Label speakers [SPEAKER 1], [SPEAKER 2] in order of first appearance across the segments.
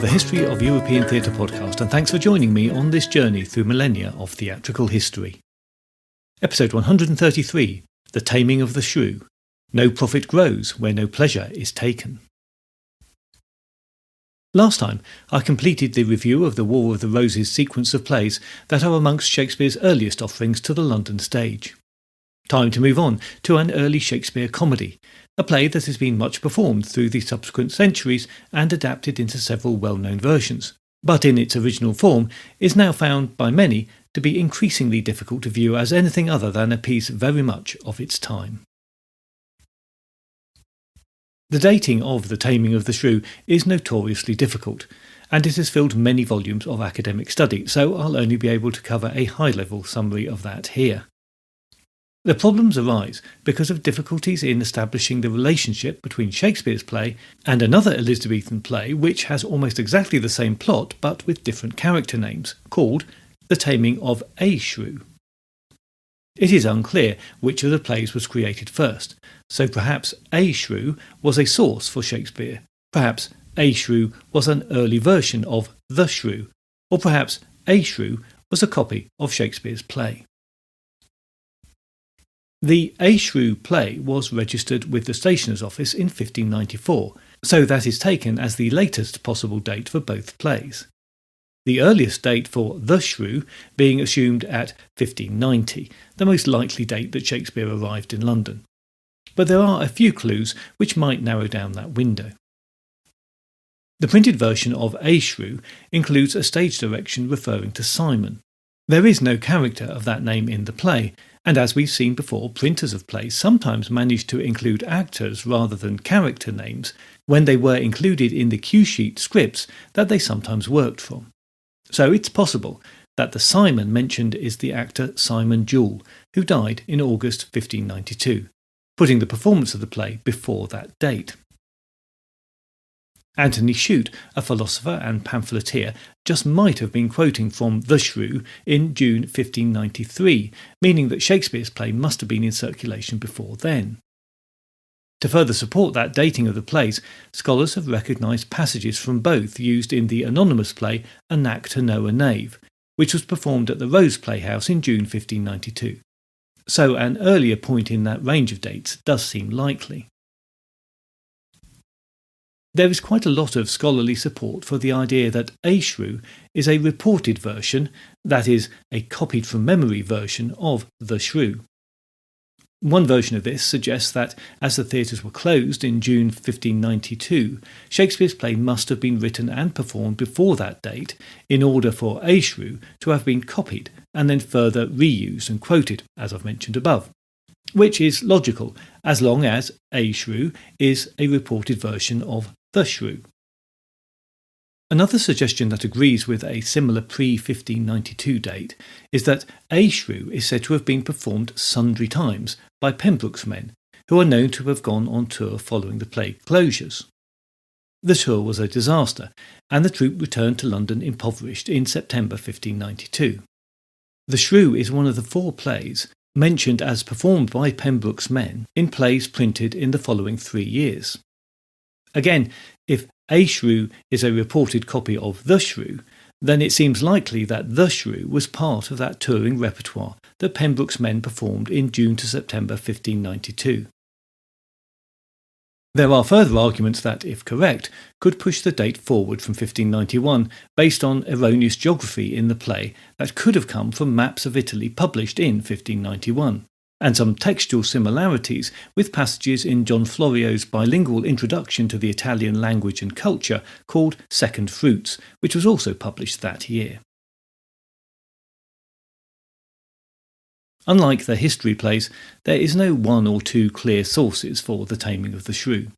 [SPEAKER 1] the History of European Theatre podcast, and thanks for joining me on this journey through millennia of theatrical history. Episode 133, The Taming of the Shrew. No profit grows where no pleasure is taken. Last time, I completed the review of the War of the Roses sequence of plays that are amongst Shakespeare's earliest offerings to the London stage. Time to move on to an early Shakespeare comedy, a play that has been much performed through the subsequent centuries and adapted into several well-known versions, but in its original form is now found by many to be increasingly difficult to view as anything other than a piece very much of its time. The dating of The Taming of the Shrew is notoriously difficult, and it has filled many volumes of academic study, so I'll only be able to cover a high-level summary of that here. The problems arise because of difficulties in establishing the relationship between Shakespeare's play and another Elizabethan play which has almost exactly the same plot but with different character names, called The Taming of a Shrew. It is unclear which of the plays was created first, so perhaps A Shrew was a source for Shakespeare, perhaps A Shrew was an early version of The Shrew, or perhaps A Shrew was a copy of Shakespeare's play. The A Shrew play was registered with the Stationer's Office in 1594, so that is taken as the latest possible date for both plays. The earliest date for The Shrew being assumed at 1590, the most likely date that Shakespeare arrived in London. But there are a few clues which might narrow down that window. The printed version of A Shrew includes a stage direction referring to Simon. There is no character of that name in the play, and as we've seen before, printers of plays sometimes managed to include actors rather than character names when they were included in the cue sheet scripts that they sometimes worked from. So it's possible that the Simon mentioned is the actor Simon Jewell, who died in August 1592, putting the performance of the play before that date. Anthony Shute, a philosopher and pamphleteer, just might have been quoting from The Shrew in June 1593, meaning that Shakespeare's play must have been in circulation before then. To further support that dating of the plays, scholars have recognised passages from both used in the anonymous play A Knack to Know a Knave, which was performed at the Rose Playhouse in June 1592. So an earlier point in that range of dates does seem likely. There is quite a lot of scholarly support for the idea that A Shrew is a reported version, that is, a copied from memory version of The Shrew. One version of this suggests that, as the theatres were closed in June 1592, Shakespeare's play must have been written and performed before that date in order for A Shrew to have been copied and then further reused and quoted, as I've mentioned above. Which is logical, as long as A Shrew is a reported version of The Shrew. Another suggestion that agrees with a similar pre-1592 date is that A Shrew is said to have been performed sundry times by Pembroke's men, who are known to have gone on tour following the play closures. The tour was a disaster, and the troupe returned to London impoverished in September 1592. The Shrew is one of the 4 plays mentioned as performed by Pembroke's men in plays printed in the following 3 years. Again, if A Shrew is a reported copy of The Shrew, then it seems likely that The Shrew was part of that touring repertoire that Pembroke's men performed in June to September 1592. There are further arguments that, if correct, could push the date forward from 1591 based on erroneous geography in the play that could have come from maps of Italy published in 1591, and some textual similarities with passages in John Florio's bilingual introduction to the Italian language and culture called Second Fruits, which was also published that year. Unlike the history plays, there is no 1 or 2 clear sources for The Taming of the Shrew.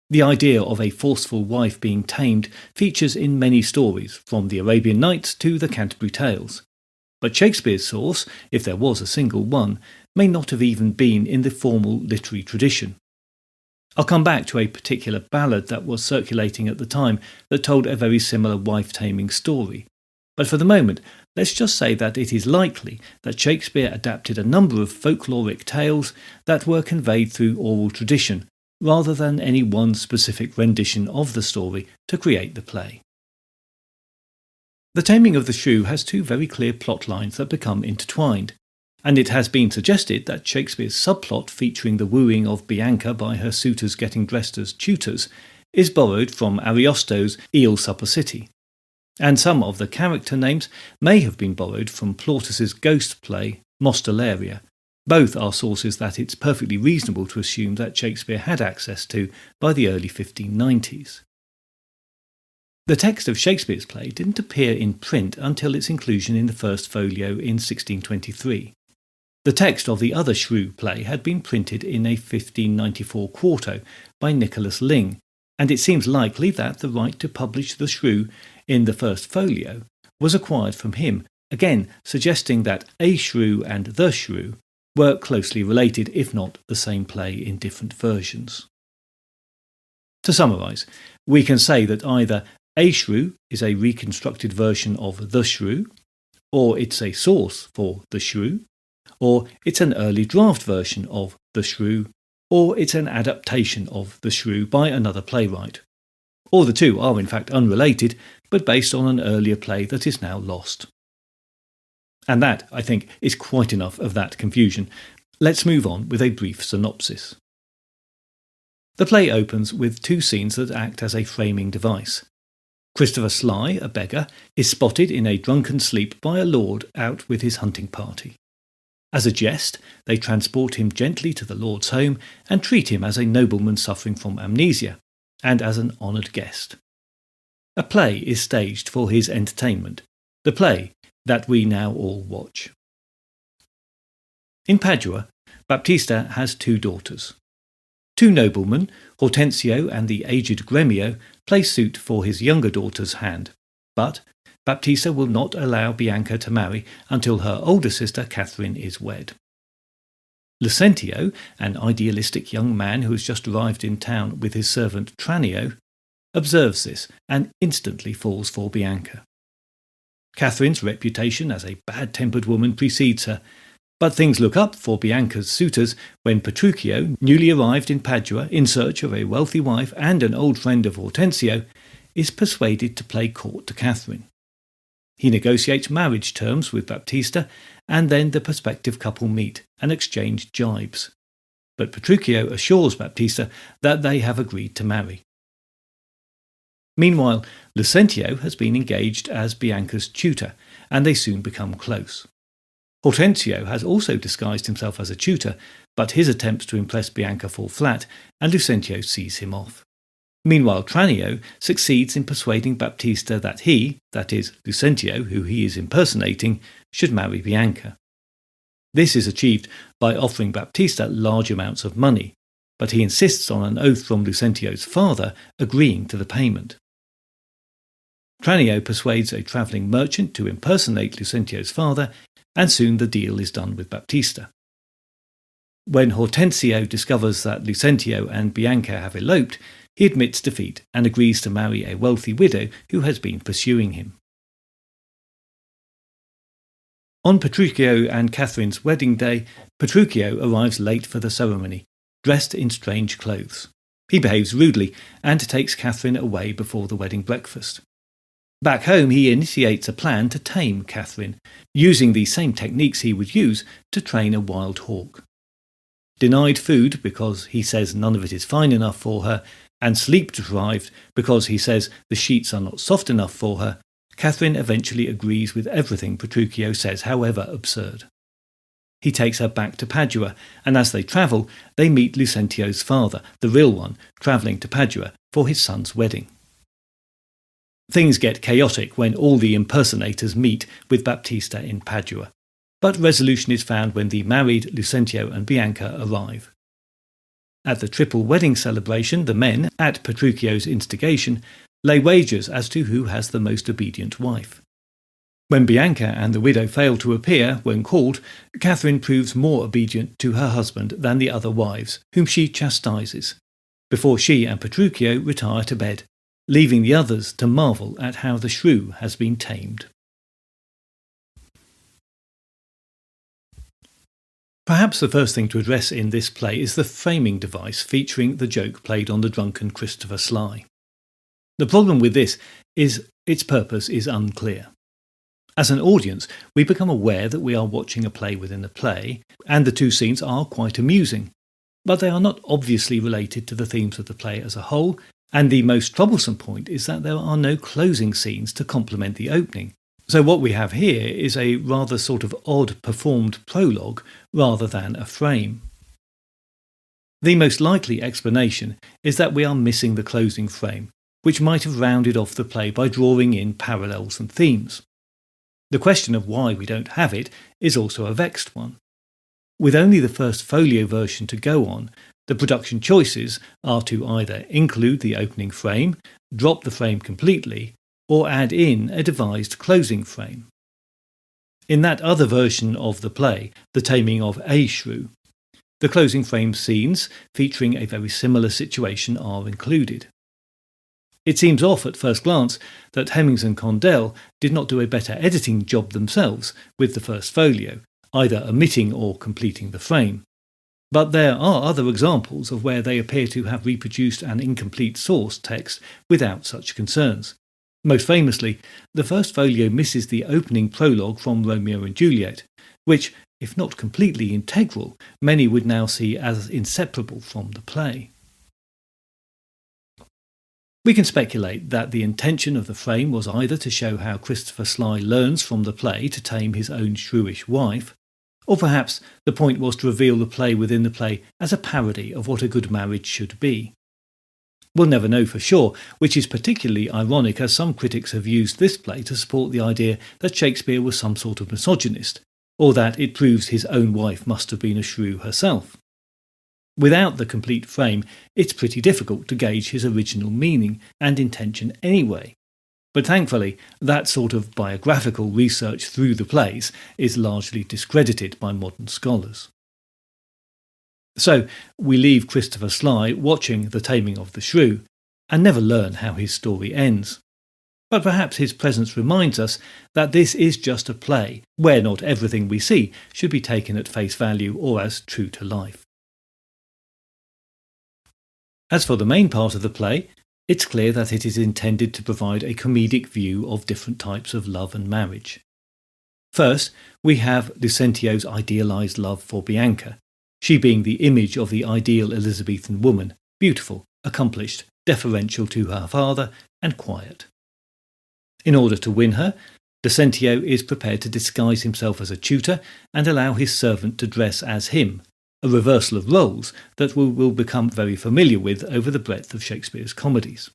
[SPEAKER 1] The idea of a forceful wife being tamed features in many stories, from the Arabian Nights to the Canterbury Tales. But Shakespeare's source, if there was a single one, may not have even been in the formal literary tradition. I'll come back to a particular ballad that was circulating at the time that told a very similar wife-taming story. But for the moment, let's just say that it is likely that Shakespeare adapted a number of folkloric tales that were conveyed through oral tradition, rather than any one specific rendition of the story to create the play. The Taming of the Shrew has two very clear plot lines that become intertwined, and it has been suggested that Shakespeare's subplot featuring the wooing of Bianca by her suitors getting dressed as tutors is borrowed from Ariosto's Il Suppositi, and some of the character names may have been borrowed from Plautus's ghost play Mostellaria. Both are sources that it's perfectly reasonable to assume that Shakespeare had access to by the early 1590s. The text of Shakespeare's play didn't appear in print until its inclusion in the first folio in 1623. The text of the other Shrew play had been printed in a 1594 quarto by Nicholas Ling, and it seems likely that the right to publish the Shrew in the first folio was acquired from him, again suggesting that A Shrew and The Shrew were closely related, if not the same play in different versions. To summarise, we can say that either A Shrew is a reconstructed version of The Shrew, or it's a source for The Shrew, or it's an early draft version of The Shrew, or it's an adaptation of The Shrew by another playwright. Or the two are in fact unrelated, but based on an earlier play that is now lost. And that, I think, is quite enough of that confusion. Let's move on with a brief synopsis. The play opens with two scenes that act as a framing device. Christopher Sly, a beggar, is spotted in a drunken sleep by a lord out with his hunting party. As a jest, they transport him gently to the lord's home and treat him as a nobleman suffering from amnesia, and as an honoured guest. A play is staged for his entertainment, the play that we now all watch. In Padua, Baptista has two daughters. Two noblemen, Hortensio and the aged Gremio, play suit for his younger daughter's hand, but Baptista will not allow Bianca to marry until her older sister Katherine is wed. Lucentio, an idealistic young man who has just arrived in town with his servant Tranio, observes this and instantly falls for Bianca. Katherine's reputation as a bad-tempered woman precedes her, but things look up for Bianca's suitors when Petruchio, newly arrived in Padua in search of a wealthy wife and an old friend of Hortensio, is persuaded to play court to Katherine. He negotiates marriage terms with Baptista, and then the prospective couple meet and exchange jibes. But Petruchio assures Baptista that they have agreed to marry. Meanwhile, Lucentio has been engaged as Bianca's tutor, and they soon become close. Hortensio has also disguised himself as a tutor, but his attempts to impress Bianca fall flat, and Lucentio sees him off. Meanwhile, Tranio succeeds in persuading Baptista that he, that is, Lucentio, who he is impersonating, should marry Bianca. This is achieved by offering Baptista large amounts of money, but he insists on an oath from Lucentio's father agreeing to the payment. Tranio persuades a travelling merchant to impersonate Lucentio's father, and soon the deal is done with Baptista. When Hortensio discovers that Lucentio and Bianca have eloped, he admits defeat and agrees to marry a wealthy widow who has been pursuing him. On Petruchio and Katherine's wedding day, Petruchio arrives late for the ceremony, dressed in strange clothes. He behaves rudely and takes Katherine away before the wedding breakfast. Back home, he initiates a plan to tame Katherine, using the same techniques he would use to train a wild hawk. Denied food because he says none of it is fine enough for her, and sleep deprived because he says the sheets are not soft enough for her, Katherine eventually agrees with everything Petruchio says, however absurd. He takes her back to Padua, and as they travel, they meet Lucentio's father, the real one, travelling to Padua for his son's wedding. Things get chaotic when all the impersonators meet with Baptista in Padua, but resolution is found when the married Lucentio and Bianca arrive. At the triple wedding celebration, the men, at Petruchio's instigation, lay wagers as to who has the most obedient wife. When Bianca and the widow fail to appear when called, Katherine proves more obedient to her husband than the other wives, whom she chastises, before she and Petruchio retire to bed, leaving the others to marvel at how the shrew has been tamed. Perhaps the first thing to address in this play is the framing device featuring the joke played on the drunken Christopher Sly. The problem with this is its purpose is unclear. As an audience, we become aware that we are watching a play within a play, and the two scenes are quite amusing. But they are not obviously related to the themes of the play as a whole, and the most troublesome point is that there are no closing scenes to complement the opening. So what we have here is a rather sort of odd performed prologue rather than a frame. The most likely explanation is that we are missing the closing frame, which might have rounded off the play by drawing in parallels and themes. The question of why we don't have it is also a vexed one. With only the first folio version to go on, the production choices are to either include the opening frame, drop the frame completely, or add in a devised closing frame. In that other version of the play, The Taming of a Shrew, the closing frame scenes featuring a very similar situation are included. It seems off at first glance that Hemmings and Condell did not do a better editing job themselves with the first folio, either omitting or completing the frame. But there are other examples of where they appear to have reproduced an incomplete source text without such concerns. Most famously, the first folio misses the opening prologue from Romeo and Juliet, which, if not completely integral, many would now see as inseparable from the play. We can speculate that the intention of the frame was either to show how Christopher Sly learns from the play to tame his own shrewish wife, or perhaps the point was to reveal the play within the play as a parody of what a good marriage should be. We'll never know for sure, which is particularly ironic as some critics have used this play to support the idea that Shakespeare was some sort of misogynist, or that it proves his own wife must have been a shrew herself. Without the complete frame, it's pretty difficult to gauge his original meaning and intention anyway. But thankfully, that sort of biographical research through the plays is largely discredited by modern scholars. So, we leave Christopher Sly watching The Taming of the Shrew and never learn how his story ends. But perhaps his presence reminds us that this is just a play, where not everything we see should be taken at face value or as true to life. As for the main part of the play, it's clear that it is intended to provide a comedic view of different types of love and marriage. First, we have Lucentio's idealised love for Bianca, she being the image of the ideal Elizabethan woman, beautiful, accomplished, deferential to her father, and quiet. In order to win her, Lucentio is prepared to disguise himself as a tutor and allow his servant to dress as him, a reversal of roles that we will become very familiar with over the breadth of Shakespeare's comedies.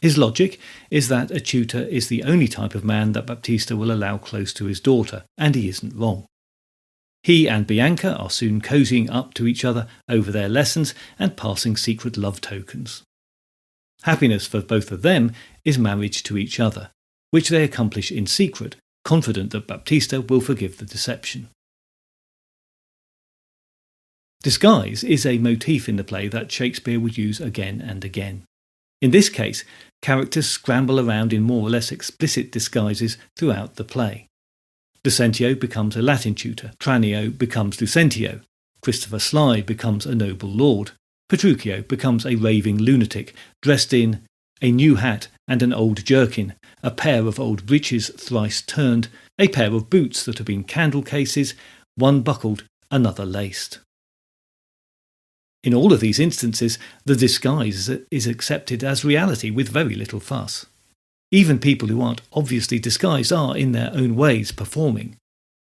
[SPEAKER 1] His logic is that a tutor is the only type of man that Baptista will allow close to his daughter, and he isn't wrong. He and Bianca are soon cozying up to each other over their lessons and passing secret love tokens. Happiness for both of them is marriage to each other, which they accomplish in secret, confident that Baptista will forgive the deception. Disguise is a motif in the play that Shakespeare would use again and again. In this case, characters scramble around in more or less explicit disguises throughout the play. Lucentio becomes a Latin tutor, Tranio becomes Lucentio, Christopher Sly becomes a noble lord, Petruchio becomes a raving lunatic, dressed in a new hat and an old jerkin, a pair of old breeches thrice turned, a pair of boots that have been candle cases, one buckled, another laced. In all of these instances, the disguise is accepted as reality with very little fuss. Even people who aren't obviously disguised are, in their own ways, performing.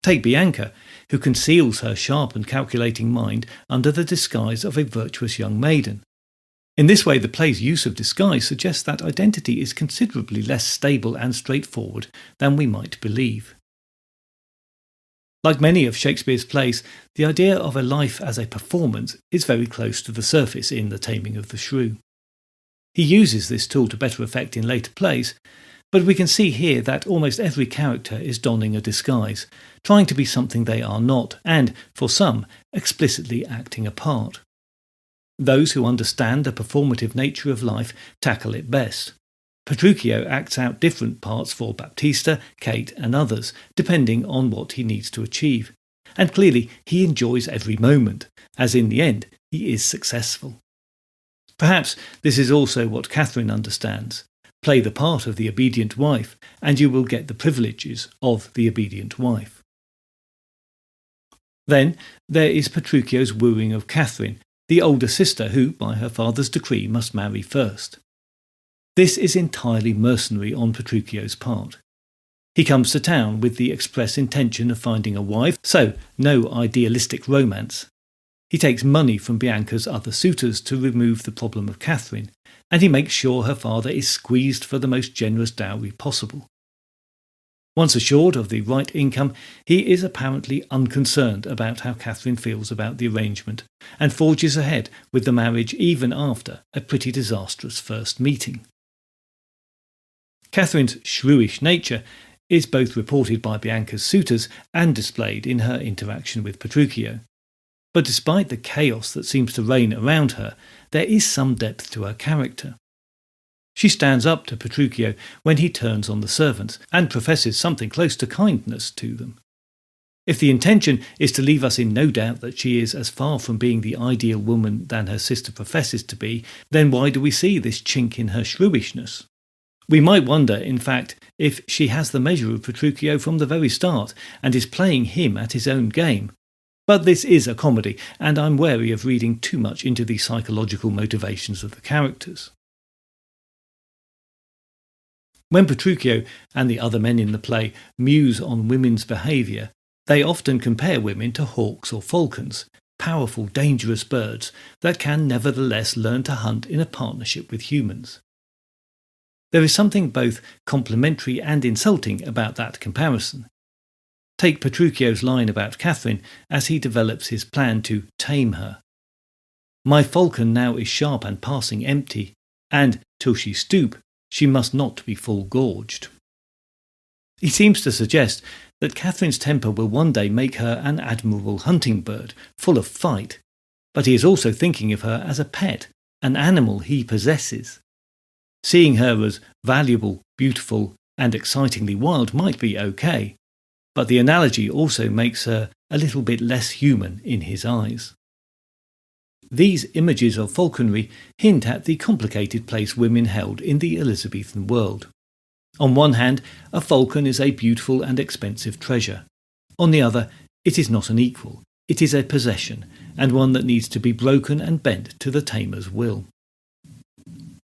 [SPEAKER 1] Take Bianca, who conceals her sharp and calculating mind under the disguise of a virtuous young maiden. In this way, the play's use of disguise suggests that identity is considerably less stable and straightforward than we might believe. Like many of Shakespeare's plays, the idea of a life as a performance is very close to the surface in The Taming of the Shrew. He uses this tool to better effect in later plays, but we can see here that almost every character is donning a disguise, trying to be something they are not, and, for some, explicitly acting a part. Those who understand the performative nature of life tackle it best. Petruchio acts out different parts for Baptista, Kate and others, depending on what he needs to achieve. And clearly he enjoys every moment, as in the end he is successful. Perhaps this is also what Katherine understands, Play the part of the obedient wife, and you will get the privileges of the obedient wife. Then there is Petruchio's wooing of Katherine, the older sister who, by her father's decree, must marry first. This is entirely mercenary on Petruchio's part. He comes to town with the express intention of finding a wife, so no idealistic romance. He takes money from Bianca's other suitors to remove the problem of Katherine, and he makes sure her father is squeezed for the most generous dowry possible. Once assured of the right income, he is apparently unconcerned about how Katherine feels about the arrangement, and forges ahead with the marriage even after a pretty disastrous first meeting. Katherine's shrewish nature is both reported by Bianca's suitors and displayed in her interaction with Petruchio. But despite the chaos that seems to reign around her, there is some depth to her character. She stands up to Petruchio when he turns on the servants, and professes something close to kindness to them. If the intention is to leave us in no doubt that she is as far from being the ideal woman than her sister professes to be, then why do we see this chink in her shrewishness? We might wonder, in fact, if she has the measure of Petruchio from the very start and is playing him at his own game. But this is a comedy, and I'm wary of reading too much into the psychological motivations of the characters. When Petruchio and the other men in the play muse on women's behaviour, they often compare women to hawks or falcons, powerful, dangerous birds that can nevertheless learn to hunt in a partnership with humans. There is something both complimentary and insulting about that comparison. Take Petruchio's line about Katherine as he develops his plan to tame her. "My falcon now is sharp and passing empty, and, till she stoop, she must not be full gorged." He seems to suggest that Katherine's temper will one day make her an admirable hunting bird, full of fight, but he is also thinking of her as a pet, an animal he possesses. Seeing her as valuable, beautiful, and excitingly wild might be okay, but the analogy also makes her a little bit less human in his eyes. These images of falconry hint at the complicated place women held in the Elizabethan world. On one hand, a falcon is a beautiful and expensive treasure. On the other, it is not an equal. It is a possession, and one that needs to be broken and bent to the tamer's will.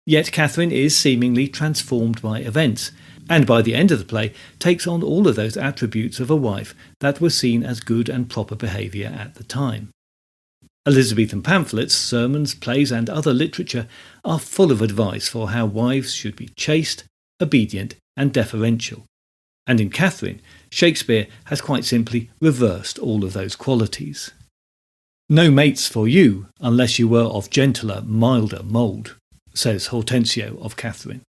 [SPEAKER 1] Yet Katherine is seemingly transformed by events, and by the end of the play takes on all of those attributes of a wife that were seen as good and proper behaviour at the time. Elizabethan pamphlets, sermons, plays and other literature are full of advice for how wives should be chaste, obedient and deferential. And in Katherine, Shakespeare has quite simply reversed all of those qualities. "No mates for you, unless you were of gentler, milder mould," says Hortensio of Katherine.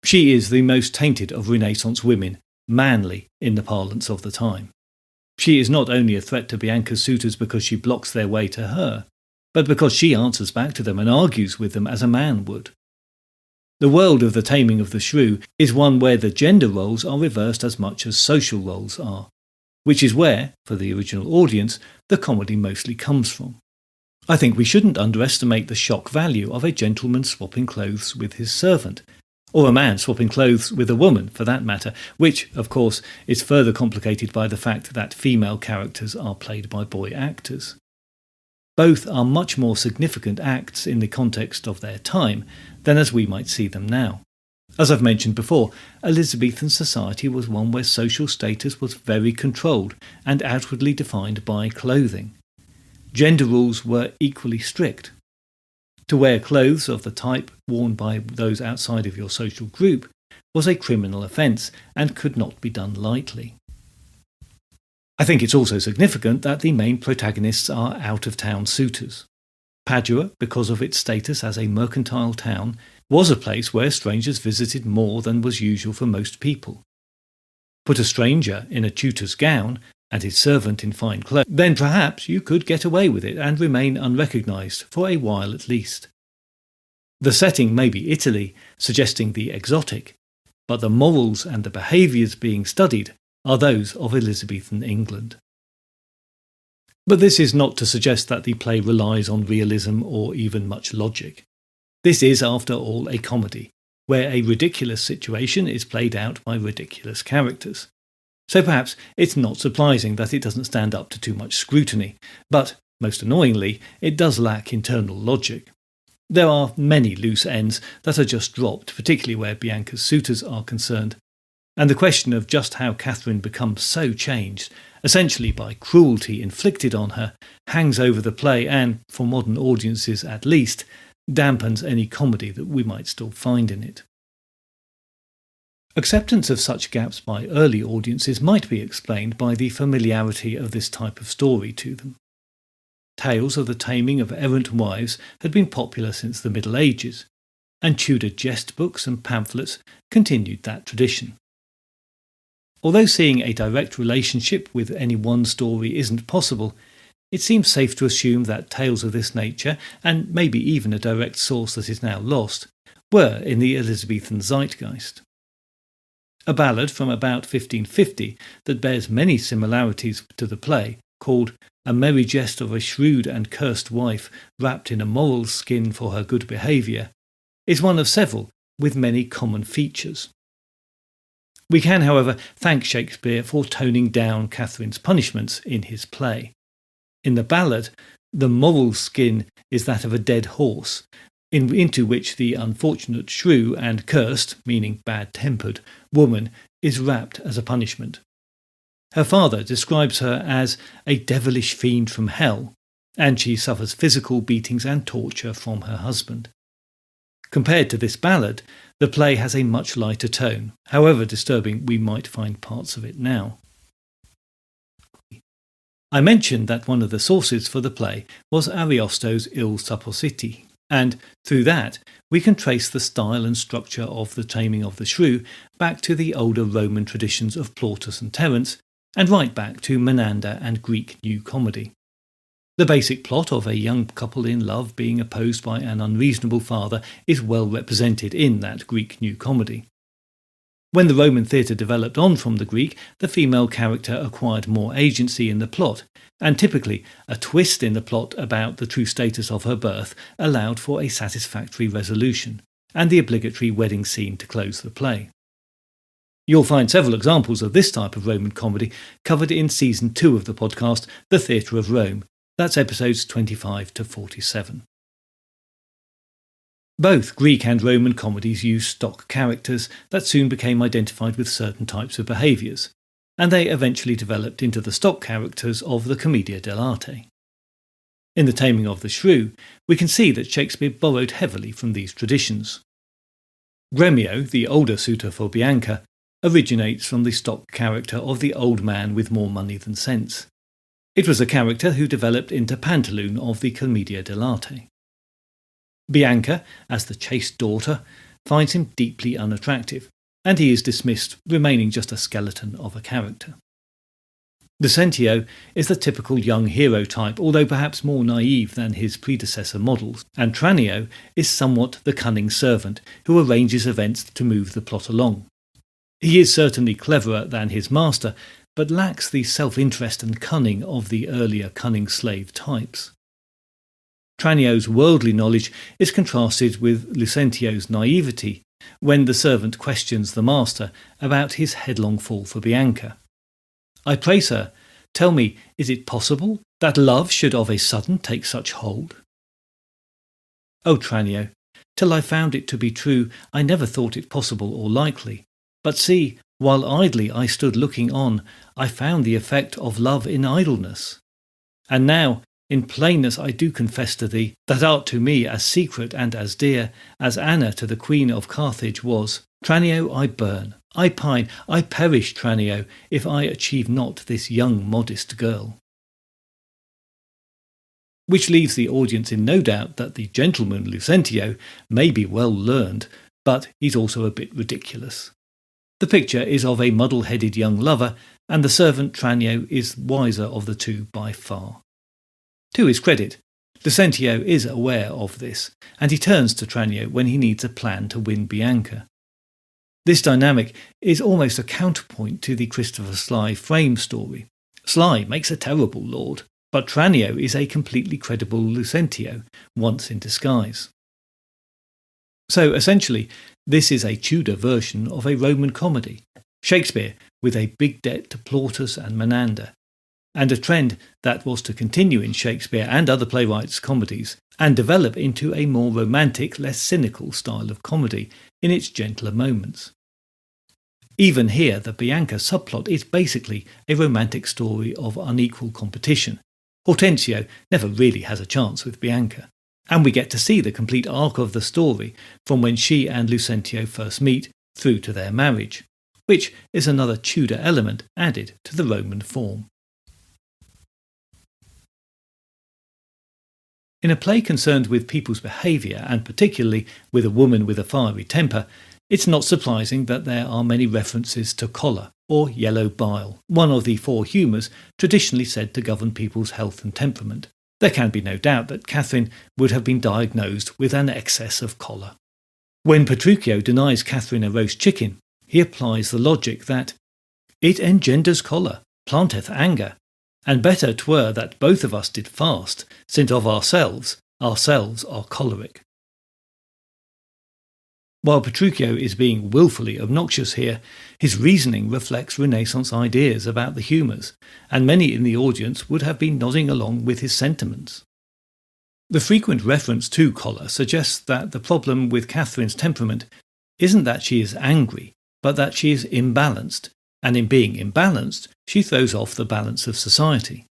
[SPEAKER 1] She is the most tainted of Renaissance women, manly in the parlance of the time. She is not only a threat to Bianca's suitors because she blocks their way to her, but because she answers back to them and argues with them as a man would. The world of the Taming of the Shrew is one where the gender roles are reversed as much as social roles are, which is where, for the original audience, the comedy mostly comes from. I think we shouldn't underestimate the shock value of a gentleman swapping clothes with his servant, or a man swapping clothes with a woman, for that matter, which, of course, is further complicated by the fact that female characters are played by boy actors. Both are much more significant acts in the context of their time than as we might see them now. As I've mentioned before, Elizabethan society was one where social status was very controlled and outwardly defined by clothing. Gender rules were equally strict. To wear clothes of the type worn by those outside of your social group was a criminal offence and could not be done lightly. I think it's also significant that the main protagonists are out-of-town suitors. Padua, because of its status as a mercantile town, was a place where strangers visited more than was usual for most people. Put a stranger in a tutor's gown and his servant in fine clothes, then perhaps you could get away with it and remain unrecognised, for a while at least. The setting may be Italy, suggesting the exotic, but the morals and the behaviours being studied are those of Elizabethan England. But this is not to suggest that the play relies on realism or even much logic. This is, after all, a comedy, where a ridiculous situation is played out by ridiculous characters. So perhaps it's not surprising that it doesn't stand up to too much scrutiny, but, most annoyingly, it does lack internal logic. There are many loose ends that are just dropped, particularly where Bianca's suitors are concerned, and the question of just how Katherine becomes so changed, essentially by cruelty inflicted on her, hangs over the play and, for modern audiences at least, dampens any comedy that we might still find in it. Acceptance of such gaps by early audiences might be explained by the familiarity of this type of story to them. Tales of the taming of errant wives had been popular since the Middle Ages, and Tudor jest books and pamphlets continued that tradition. Although seeing a direct relationship with any one story isn't possible, it seems safe to assume that tales of this nature, and maybe even a direct source that is now lost, were in the Elizabethan zeitgeist. A ballad from about 1550 that bears many similarities to the play, called A Merry Jest of a Shrewd and Cursed Wife Wrapped in a Moral Skin for Her Good Behaviour, is one of several with many common features. We can, however, thank Shakespeare for toning down Katherine's punishments in his play. In the ballad, the moral skin is that of a dead horse, into which the unfortunate shrew and cursed, meaning bad-tempered, woman is wrapped as a punishment. Her father describes her as a devilish fiend from hell, and she suffers physical beatings and torture from her husband. Compared to this ballad, the play has a much lighter tone, however disturbing we might find parts of it now. I mentioned that one of the sources for the play was Ariosto's Il Suppositi, and through that we can trace the style and structure of the Taming of the Shrew back to the older Roman traditions of Plautus and Terence, and right back to Menander and Greek New Comedy. The basic plot of a young couple in love being opposed by an unreasonable father is well represented in that Greek New Comedy. When the Roman theatre developed on from the Greek, the female character acquired more agency in the plot, and typically a twist in the plot about the true status of her birth allowed for a satisfactory resolution, and the obligatory wedding scene to close the play. You'll find several examples of this type of Roman comedy covered in Season 2 of the podcast, The Theatre of Rome. That's episodes 25 to 47. Both Greek and Roman comedies use stock characters that soon became identified with certain types of behaviours, and they eventually developed into the stock characters of the Commedia dell'arte. In The Taming of the Shrew, we can see that Shakespeare borrowed heavily from these traditions. Gremio, the older suitor for Bianca, originates from the stock character of the old man with more money than sense. It was a character who developed into Pantaloon of the Commedia dell'arte. Bianca, as the chaste daughter, finds him deeply unattractive, and he is dismissed, remaining just a skeleton of a character. Lucentio is the typical young hero type, although perhaps more naive than his predecessor models, and Tranio is somewhat the cunning servant who arranges events to move the plot along. He is certainly cleverer than his master, but lacks the self-interest and cunning of the earlier cunning slave types. Tranio's worldly knowledge is contrasted with Lucentio's naivety when the servant questions the master about his headlong fall for Bianca. "I pray, sir, tell me, is it possible that love should of a sudden take such hold?" "O Tranio, till I found it to be true, I never thought it possible or likely. But see, while idly I stood looking on, I found the effect of love in idleness. And now, in plainness I do confess to thee, that art to me as secret and as dear as Anna to the Queen of Carthage was. Tranio, I burn, I pine, I perish, Tranio, if I achieve not this young modest girl." Which leaves the audience in no doubt that the gentleman Lucentio may be well learned, but he's also a bit ridiculous. The picture is of a muddle-headed young lover, and the servant Tranio is wiser of the two by far. To his credit, Lucentio is aware of this, and he turns to Tranio when he needs a plan to win Bianca. This dynamic is almost a counterpoint to the Christopher Sly frame story. Sly makes a terrible lord, but Tranio is a completely credible Lucentio, once in disguise. So essentially, this is a Tudor version of a Roman comedy, Shakespeare with a big debt to Plautus and Menander, and a trend that was to continue in Shakespeare and other playwrights' comedies and develop into a more romantic, less cynical style of comedy in its gentler moments. Even here, the Bianca subplot is basically a romantic story of unequal competition. Hortensio never really has a chance with Bianca, and we get to see the complete arc of the story from when she and Lucentio first meet through to their marriage, which is another Tudor element added to the Roman form. In a play concerned with people's behaviour, and particularly with a woman with a fiery temper, it's not surprising that there are many references to choler, or yellow bile, one of the 4 humours traditionally said to govern people's health and temperament. There can be no doubt that Katherine would have been diagnosed with an excess of choler. When Petruchio denies Katherine a roast chicken, he applies the logic that it engenders choler, planteth anger, and better 'twere that both of us did fast, since of ourselves are choleric. While Petruchio is being wilfully obnoxious here, his reasoning reflects Renaissance ideas about the humours, and many in the audience would have been nodding along with his sentiments. The frequent reference to choler suggests that the problem with Katherine's temperament isn't that she is angry, but that she is imbalanced, and in being imbalanced, she throws off the balance of society.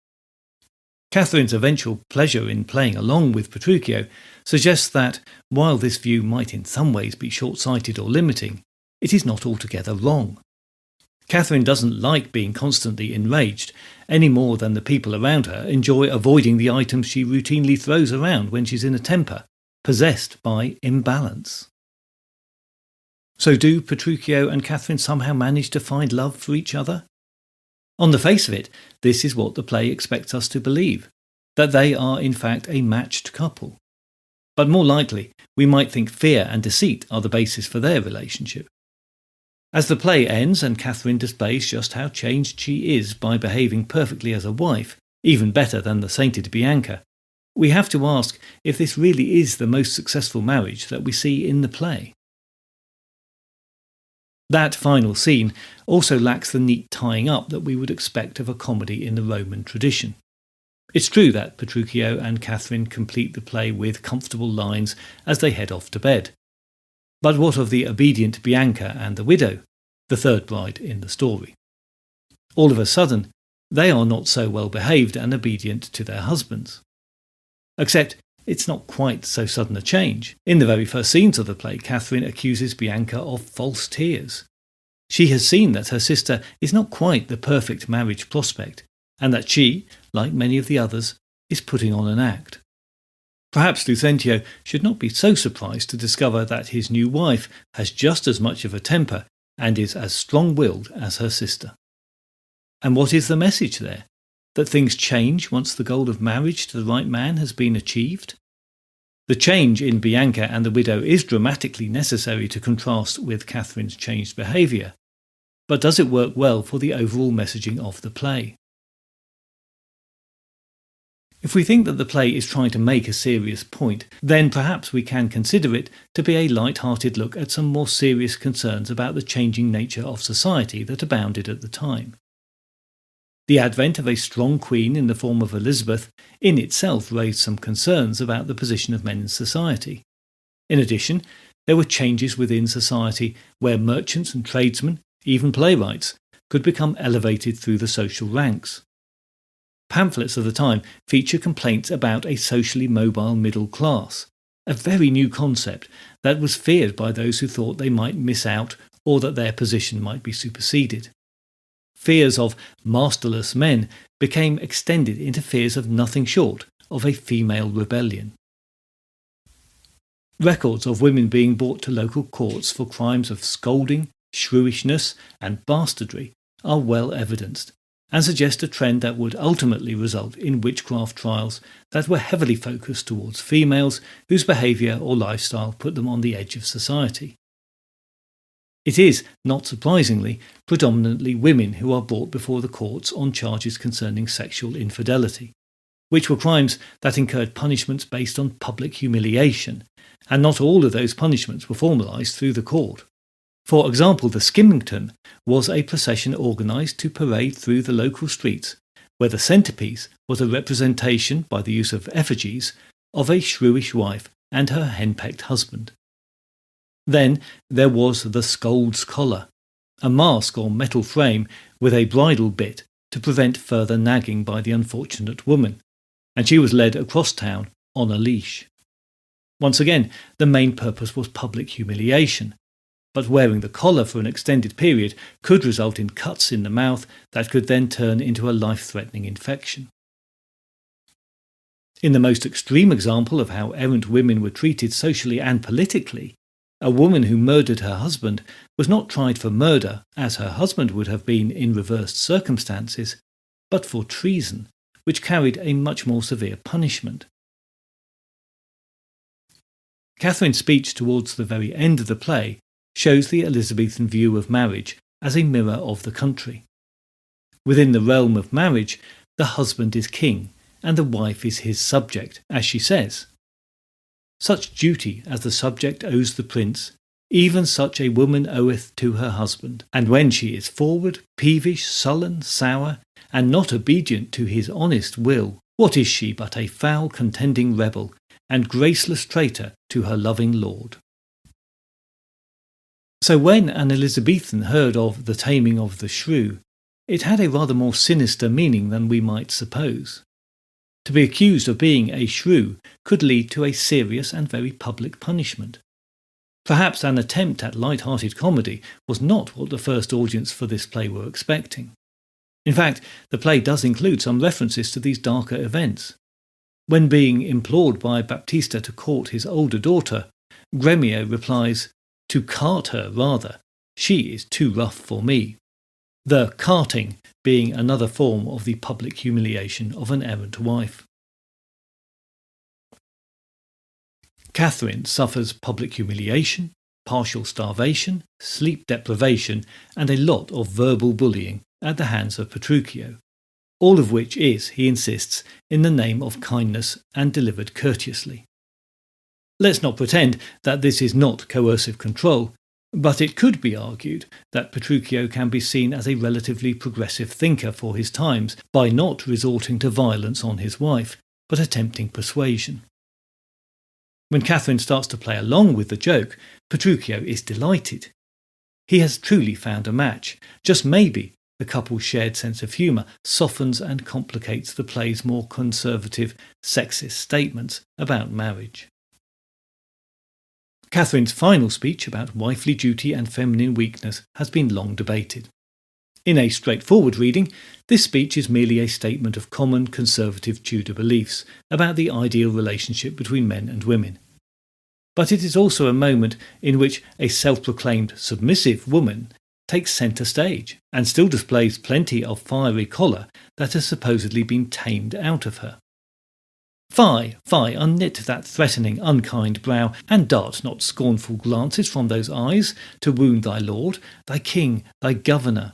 [SPEAKER 1] Katherine's eventual pleasure in playing along with Petruchio suggests that, while this view might in some ways be short-sighted or limiting, it is not altogether wrong. Katherine doesn't like being constantly enraged, any more than the people around her enjoy avoiding the items she routinely throws around when she's in a temper, possessed by imbalance. So do Petruchio and Katherine somehow manage to find love for each other? On the face of it, this is what the play expects us to believe, that they are in fact a matched couple. But more likely, we might think fear and deceit are the basis for their relationship. As the play ends and Katherine displays just how changed she is by behaving perfectly as a wife, even better than the sainted Bianca, we have to ask if this really is the most successful marriage that we see in the play. That final scene also lacks the neat tying up that we would expect of a comedy in the Roman tradition. It's true that Petruchio and Katherine complete the play with comfortable lines as they head off to bed. But what of the obedient Bianca and the widow, the third bride in the story? All of a sudden, they are not so well behaved and obedient to their husbands. Except it's not quite so sudden a change. In the very first scenes of the play, Katherine accuses Bianca of false tears. She has seen that her sister is not quite the perfect marriage prospect, and that she, like many of the others, is putting on an act. Perhaps Lucentio should not be so surprised to discover that his new wife has just as much of a temper and is as strong-willed as her sister. And what is the message there? That things change once the goal of marriage to the right man has been achieved? The change in Bianca and the widow is dramatically necessary to contrast with Katherine's changed behaviour, but does it work well for the overall messaging of the play? If we think that the play is trying to make a serious point, then perhaps we can consider it to be a light-hearted look at some more serious concerns about the changing nature of society that abounded at the time. The advent of a strong queen in the form of Elizabeth in itself raised some concerns about the position of men in society. In addition, there were changes within society where merchants and tradesmen, even playwrights, could become elevated through the social ranks. Pamphlets of the time feature complaints about a socially mobile middle class, a very new concept that was feared by those who thought they might miss out or that their position might be superseded. Fears of masterless men became extended into fears of nothing short of a female rebellion. Records of women being brought to local courts for crimes of scolding, shrewishness and bastardry are well evidenced, and suggest a trend that would ultimately result in witchcraft trials that were heavily focused towards females whose behaviour or lifestyle put them on the edge of society. It is, not surprisingly, predominantly women who are brought before the courts on charges concerning sexual infidelity. which were crimes that incurred punishments based on public humiliation, and not all of those punishments were formalised through the court. For example, the Skimmington was a procession organised to parade through the local streets, where the centrepiece was a representation, by the use of effigies, of a shrewish wife and her henpecked husband. Then there was the Scold's Collar, a mask or metal frame with a bridle bit to prevent further nagging by the unfortunate woman, and she was led across town on a leash. Once again, the main purpose was public humiliation, but wearing the collar for an extended period could result in cuts in the mouth that could then turn into a life-threatening infection. In the most extreme example of how errant women were treated socially and politically, a woman who murdered her husband was not tried for murder, as her husband would have been in reversed circumstances, but for treason, which carried a much more severe punishment. Katherine's speech towards the very end of the play shows the Elizabethan view of marriage as a mirror of the country. Within the realm of marriage, the husband is king, and the wife is his subject, as she says. Such duty as the subject owes the prince, even such a woman oweth to her husband, and when she is forward, peevish, sullen, sour, and not obedient to his honest will, what is she but a foul contending rebel, and graceless traitor to her loving lord? So when an Elizabethan heard of the taming of the shrew, it had a rather more sinister meaning than we might suppose. To be accused of being a shrew could lead to a serious and very public punishment. Perhaps an attempt at light-hearted comedy was not what the first audience for this play were expecting. In fact, the play does include some references to these darker events. When being implored by Baptista to court his older daughter, Gremio replies, "To cart her, rather. She is too rough for me." The carting being another form of the public humiliation of an errant wife. Katherine suffers public humiliation, partial starvation, sleep deprivation, and a lot of verbal bullying at the hands of Petruchio, all of which is, he insists, in the name of kindness and delivered courteously. Let's not pretend that this is not coercive control, but it could be argued that Petruchio can be seen as a relatively progressive thinker for his times by not resorting to violence on his wife, but attempting persuasion. When Katherine starts to play along with the joke, Petruchio is delighted. He has truly found a match. Just maybe the couple's shared sense of humour softens and complicates the play's more conservative, sexist statements about marriage. Katherine's final speech about wifely duty and feminine weakness has been long debated. In a straightforward reading, this speech is merely a statement of common conservative Tudor beliefs about the ideal relationship between men and women. But it is also a moment in which a self-proclaimed submissive woman takes centre stage and still displays plenty of fiery choler that has supposedly been tamed out of her. Fie, fie, unknit that threatening, unkind brow, and dart not scornful glances from those eyes to wound thy lord, thy king, thy governor.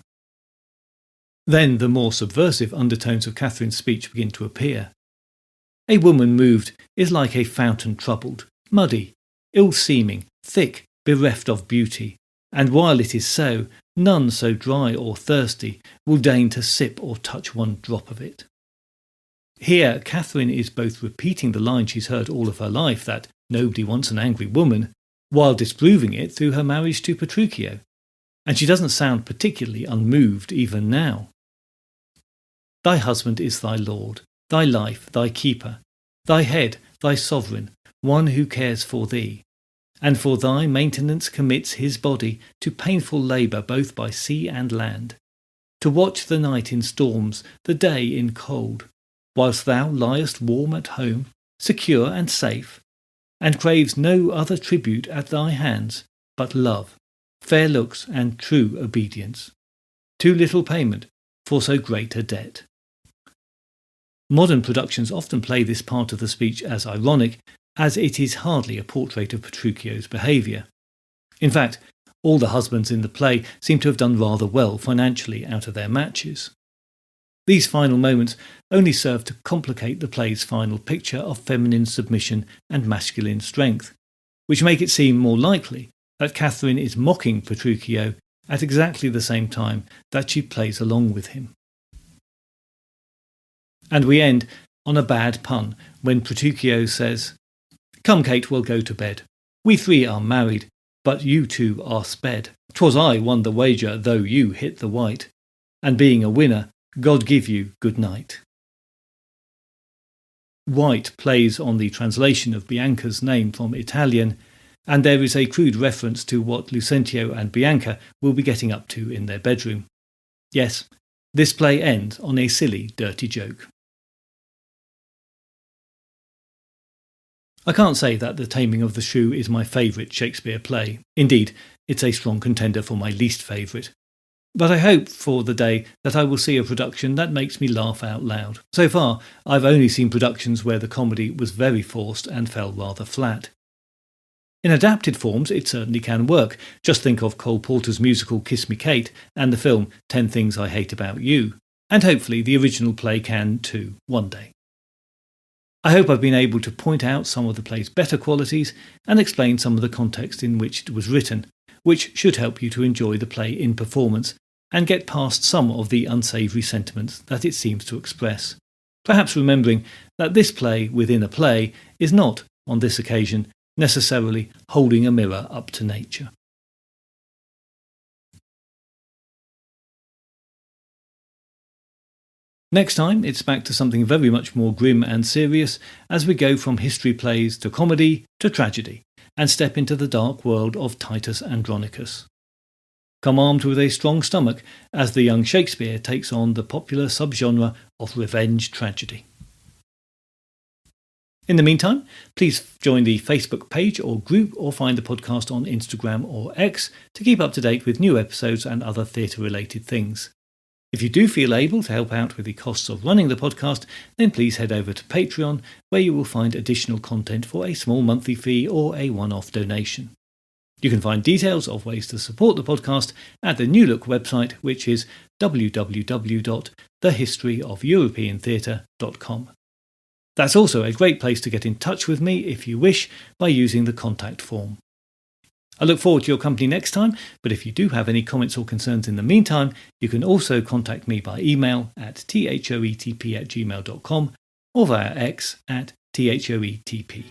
[SPEAKER 1] Then the more subversive undertones of Katherine's speech begin to appear. A woman moved is like a fountain troubled, muddy, ill-seeming, thick, bereft of beauty, and while it is so, none so dry or thirsty will deign to sip or touch one drop of it. Here, Katherine is both repeating the line she's heard all of her life, that nobody wants an angry woman, while disproving it through her marriage to Petruchio, and she doesn't sound particularly unmoved even now. Thy husband is thy lord, thy life, thy keeper, thy head, thy sovereign, one who cares for thee, and for thy maintenance commits his body to painful labour both by sea and land, to watch the night in storms, the day in cold, whilst thou liest warm at home, secure and safe, and craves no other tribute at thy hands but love, fair looks, and true obedience. Too little payment for so great a debt. Modern productions often play this part of the speech as ironic, as it is hardly a portrait of Petruchio's behaviour. In fact, all the husbands in the play seem to have done rather well financially out of their matches. These final moments only serve to complicate the play's final picture of feminine submission and masculine strength, which make it seem more likely that Katherine is mocking Petruchio at exactly the same time that she plays along with him. And we end on a bad pun when Petruchio says, "Come, Kate, we'll go to bed. We three are married, but you two are sped. 'Twas I won the wager, though you hit the white. And being a winner, God give you good night." White plays on the translation of Bianca's name from Italian, and there is a crude reference to what Lucentio and Bianca will be getting up to in their bedroom. Yes, this play ends on a silly, dirty joke. I can't say that The Taming of the Shrew is my favourite Shakespeare play. Indeed, it's a strong contender for my least favourite. But I hope for the day that I will see a production that makes me laugh out loud. So far, I've only seen productions where the comedy was very forced and fell rather flat. In adapted forms, it certainly can work. Just think of Cole Porter's musical Kiss Me Kate and the film 10 Things I Hate About You. And hopefully the original play can too, one day. I hope I've been able to point out some of the play's better qualities and explain some of the context in which it was written, which should help you to enjoy the play in performance and get past some of the unsavoury sentiments that it seems to express. Perhaps remembering that this play within a play is not, on this occasion, necessarily holding a mirror up to nature. Next time, it's back to something very much more grim and serious as we go from history plays to comedy to tragedy and step into the dark world of Titus Andronicus. Come armed with a strong stomach as the young Shakespeare takes on the popular subgenre of revenge tragedy. In the meantime, please join the Facebook page or group or find the podcast on Instagram or X to keep up to date with new episodes and other theatre-related things. If you do feel able to help out with the costs of running the podcast, then please head over to Patreon, where you will find additional content for a small monthly fee or a one-off donation. You can find details of ways to support the podcast at the New Look website, which is www.thehistoryofeuropeantheatre.com. That's also a great place to get in touch with me if you wish by using the contact form. I look forward to your company next time, but if you do have any comments or concerns in the meantime, you can also contact me by email at thoetp@gmail.com or via X at thoetp.